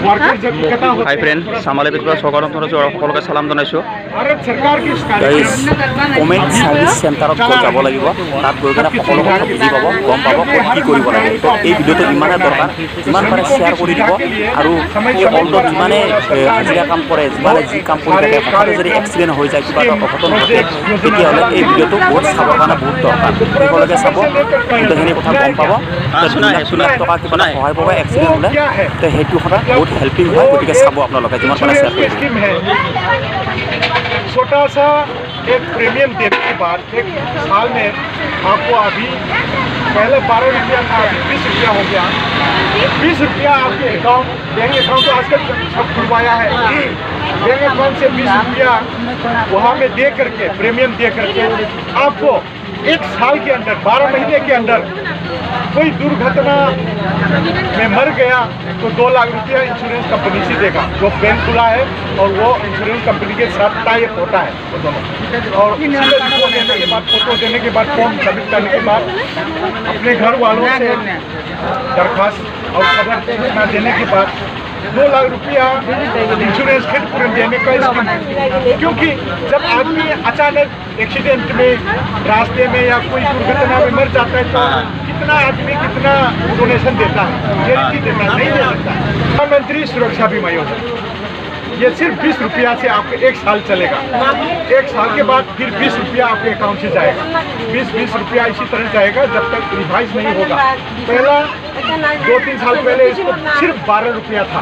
High friend Samale बिटुआ सरकार সকলকে সালাম জানাইছো কমেন্ট সার্ভিস সেন্টারত যাব লাগিব তাত গৈ কিনে সকলো কথা বুজি পাব গম পাব কি কৰিব লাগে তো এই ভিডিওটো ইমানে দৰকাৰ ইমান পাৰে শেয়াৰ কৰি দিব আৰু এই অলদত যিমানে হাজিৰা কাম কৰে যিমানে যি কাম কৰি থাকে হঠাতে যদি এক্সিডেণ্ট হৈ যায় কিবা এটা অঘটন ঘটে তেতিয়াহ'লে এই ভিডিওটো বহুত চাবৰ কাৰণে বহুত দৰকাৰ সকলোকে চাব গোটেইখিনি কথা গম পাব টকা কিবা সহায় পাব এক্সিডেণ্ট হ'লে তো সেইটো কথা বহুত হেল্পিং হয় গতিকে চাব আপোনালোকে যিমান পাৰে শেয়াৰ কৰিব छोटा सा एक प्रीमियम देने के बाद एक साल में आपको अभी पहले 12 रुपया था, 20 रुपया हो गया। 20 रुपया आपके अकाउंट बैंक अकाउंट तो आजकल सब खुलवाया है। बैंक अकाउंट से 20 रुपया वहाँ में दे करके प्रीमियम दे करके आपको एक साल के अंदर 12 महीने के अंदर कोई दुर्घटना में मर गया तो 2 लाख रुपया इंश्योरेंस कंपनी से देगा। जो बैंक खुला है और वो इंश्योरेंस कंपनी के साथ टाइप होता है वो दोनों। और फोटो देने के बाद फॉर्म सबमिट करने के बाद अपने घर वालों से दरख्वास्त और खबर देने के बाद 2 लाख रुपया इंश्योरेंस पूरे देने का स्कीम है। क्योंकि जब आदमी अचानक एक्सीडेंट में रास्ते में या कोई दुर्घटना में मर जाता है तो कितना आदमी कितना डोनेशन देता है, गारंटी देता नहीं दे सकता। प्रधानमंत्री सुरक्षा बीमा योजना ये सिर्फ 20 रुपया से आपके 1 साल चलेगा। 1 साल के बाद फिर 20 रुपया आपके अकाउंट से जाएगा। 20 रुपया इसी तरह जाएगा जब तक रिवाइज नहीं होगा। पहला 2-3 साल पहले इसको सिर्फ 12 रुपया था,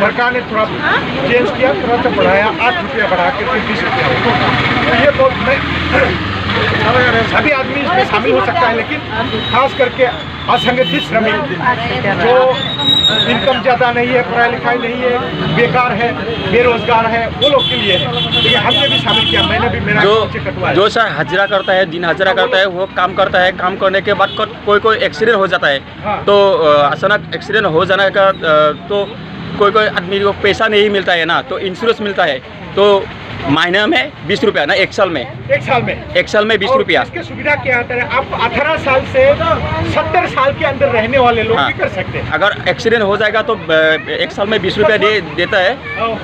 सरकार ने थोड़ा चेंज किया, थोड़ा सा बढ़ाया, 8 रुपया बढ़ा के 20 रुपया। तो ये बहुत सभी आदमी इसमें शामिल हो सकता है, लेकिन खास करके असंगठित श्रमिक जो इनकम ज़्यादा नहीं है, पढ़ाई लिखाई नहीं है, बेकार है, बेरोजगार है, वो लोग के लिए है। लेकिन हमने भी शामिल किया, मैंने भी मेरा जो सर हाजिरा करता है, दिन हाजिरा करता है, वो काम करता है, काम करने के बाद कोई एक्सीडेंट हो जाता है। हाँ। तो अचानक एक्सीडेंट हो जाने का तो कोई आदमी को पैसा नहीं मिलता है ना, तो इंश्योरेंस मिलता है। तो महीने में 20 रुपया ना, 1 साल में 1 साल में 20 रुपया। इसकी सुविधा क्या आता है, आप 18 साल से 70 साल के अंदर रहने वाले लोग भी कर सकते हैं। अगर एक्सीडेंट हो जाएगा तो 1 साल में 20 रुपया देता है,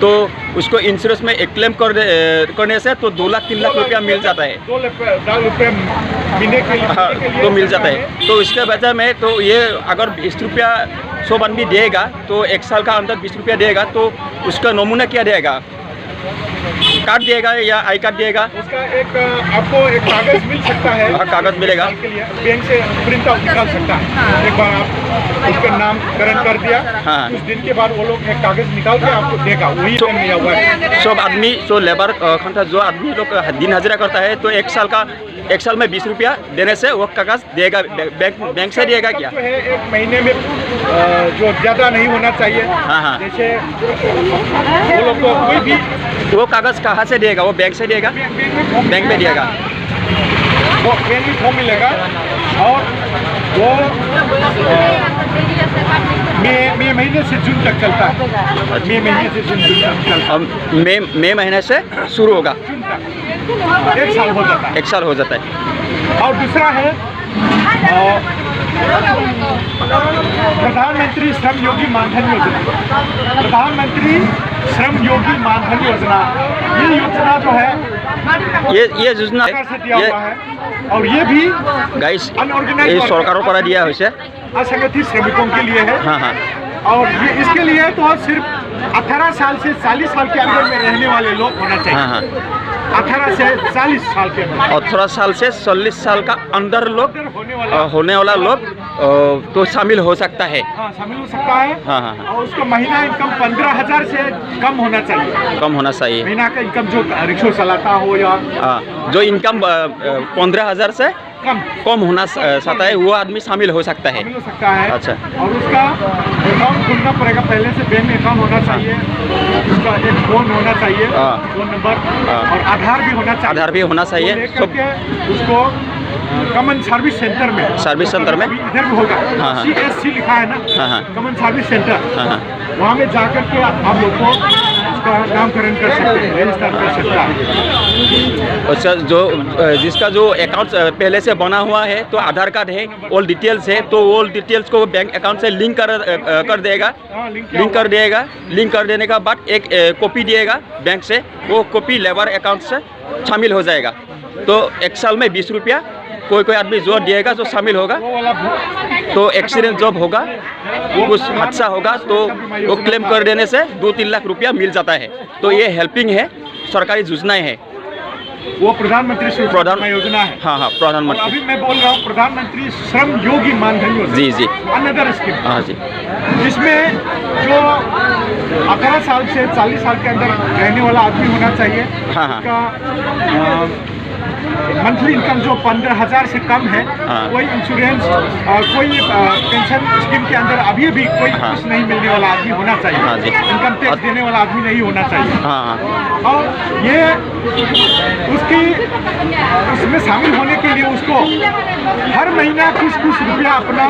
तो उसको इंश्योरेंस में एक क्लेम करने से तो 2 लाख 3 लाख रुपया मिल जाता है। 2 लाख रुपया मिलने के लिए तो मिल जाता है। तो इसके वजह में तो ये अगर 20 रुपया 100 आदमी देगा तो 1 साल का अंदर 20 रुपया देगा, तो उसका नमूना क्या देगा, कार्ड देगा या आई कार्ड देगा? उसका एक आपको एक कागज मिल सकता है। हाँ, कागज मिलेगा के लिए बैंक से प्रिंट आउट निकाल सकता है। एक बार आप उसका नामकरण कर दिया, हाँ, कुछ दिन के बाद वो लोग एक कागज निकाल के आपको देगा, वही नहीं हुआ है। सब आदमी जो लेबर जो आदमी लोग दिन हाजिरा करता है तो 1 साल में 20 रुपया देने से वो कागज देगा, बैंक से देगा क्या? तो है 1 महीने में जो ज़्यादा नहीं होना चाहिए। हाँ, जैसे वो लोग को कोई भी वो कागज कहाँ से देगा, वो बैंक से देगा, बैंक में देगा, वो बैंक में फॉर्म मिलेगा। और वो मई महीने से जून तक चलता है। मई महीने से जून तक चलता है। मई महीने से शुरू होगा, 1 साल हो जाता है। 1 साल हो जाता है। और दूसरा है प्रधानमंत्री श्रम योगी मानधन योजना। प्रधानमंत्री श्रम योगी मानधन योजना, ये योजना जो है ये योजना से दिया हुआ है। और ये भी गाइस ये सरकारों द्वारा दिया है, असंगठित श्रमिकों के लिए है। हाँ, हाँ। और ये इसके लिए तो सिर्फ 18 साल से 40 साल के अंदर में रहने वाले लोग होना चाहिए। हाँ, हाँ। 18 से 40 साल के अंदर, 18 साल से 40 साल का अंदर लोग होने वाला लोग तो शामिल हो सकता है। हाँ, शामिल हो सकता है। हाँ, हाँ। और उसका महीना इनकम 15,000 से कम होना चाहिए। कम होना चाहिए महीना का इनकम जो रिक्शा चलाता हो या जो इनकम 15,000 से कम होना चाहता है वो आदमी शामिल हो सकता है। अच्छा। और उसका अकाउंट खुलना पड़ेगा, पहले से बैंक अकाउंट होना चाहिए, उसका एक फोन होना चाहिए, फोन नंबर, और आधार भी होना चाहिए। उसको कॉमन सर्विस सेंटर में इधर भी होगा। CSC लिखा है ना, कॉमन सर्विस सेंटर, वहाँ में जाकर के आप लोग को उसका नामकरण कर सकते हैं, रजिस्टर कर सकता है। अच्छा, जो जिसका जो अकाउंट पहले से बना हुआ है तो आधार कार्ड है, ऑल डिटेल्स है, तो ऑल डिटेल्स को बैंक अकाउंट से लिंक कर देगा। लिंक कर देने के बाद एक कॉपी दिएगा बैंक से, वो कॉपी लेबर अकाउंट से शामिल हो जाएगा। तो एक साल में 20 रुपया कोई आदमी जो दिएगा तो शामिल होगा। तो एक्सीडेंट जब होगा, कुछ हादसा होगा, तो वो क्लेम कर देने से 2-3 लाख रुपया मिल जाता है। तो ये हेल्पिंग है, सरकारी योजनाएं हैं। वो प्रधानमंत्री योजना है। हाँ, प्रधानमंत्री। अभी मैं बोल रहा हूँ प्रधानमंत्री श्रम योगी मानधन योजना। जी। Another scheme. हाँ जी। जिसमें जो 18 साल से 40 साल के अंदर रहने वाला आदमी होना चाहिए। हाँ। उसका मंथली इनकम जो 15,000 से कम है, कोई इंश्योरेंस कोई पेंशन स्कीम के अंदर अभी भी कोई कुछ नहीं मिलने वाला आदमी होना चाहिए। इनकम टैक्स देने वाला आदमी नहीं होना चाहिए। और ये उसमें शामिल होने के लिए उसको हर महीना कुछ रुपया अपना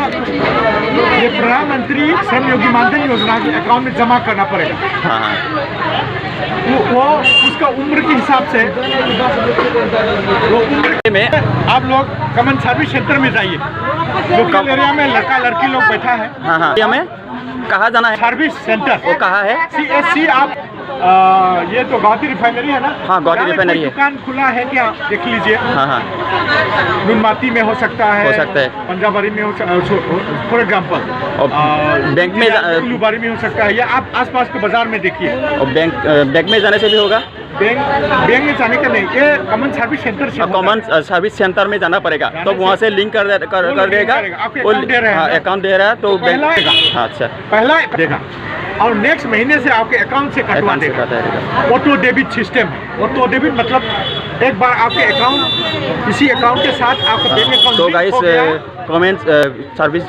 ये प्रधानमंत्री श्रम योगी मानधन योजना के अकाउंट में जमा करना पड़ेगा। वो उसका उम्र के हिसाब से, वो उम्र में आप लोग कॉमन सर्विस सेंटर में जाइए। लोकल एरिया में लड़का लड़की लोग बैठा है। हाँ। हमें कहाँ जाना है? Service centre. वो कहाँ है? CSC। आप ये तो गौहती रिफाइनरी है ना? हाँ, गौहती रिफाइनरी है। दुकान खुला है क्या देख लीजिए। हाँ। नुनमाती में हो सकता है, पंजाबरी में हो, फॉर एग्जाम्पल। बैंक में लुबारी में हो सकता है, या आप आसपास के बाजार में देखिए। और बैंक में जाने से भी होगा? बैंक में जाने का नहीं, ये कॉमन सर्विस सेंटर से। कॉमन सर्विस सेंटर में जाना पड़ेगा, तो वहाँ से लिंक कर देगा। अकाउंट दे रहा है तो बैंक। अच्छा, पहला देगा और नेक्स्ट महीने से आपके अकाउंट से कटवा देगा। ऑटो डेबिट सिस्टम है। ऑटो डेबिट मतलब एक बार आपके अकाउंट, इसी अकाउंट के साथ आपका बैंक अकाउंट। तो guys, comment service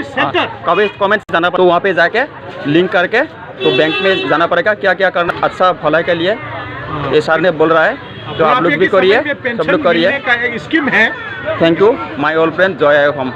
centre, comment जाना, तो वहाँ पे जाके लिंक करके तो बैंक में जाना पड़ेगा। क्या करना अच्छा भलाई के लिए ये सर ने बोल रहा है, तो आप लोग भी करिए, सब लोग करिए। एक स्कीम है। Thank you my old friend Joy home.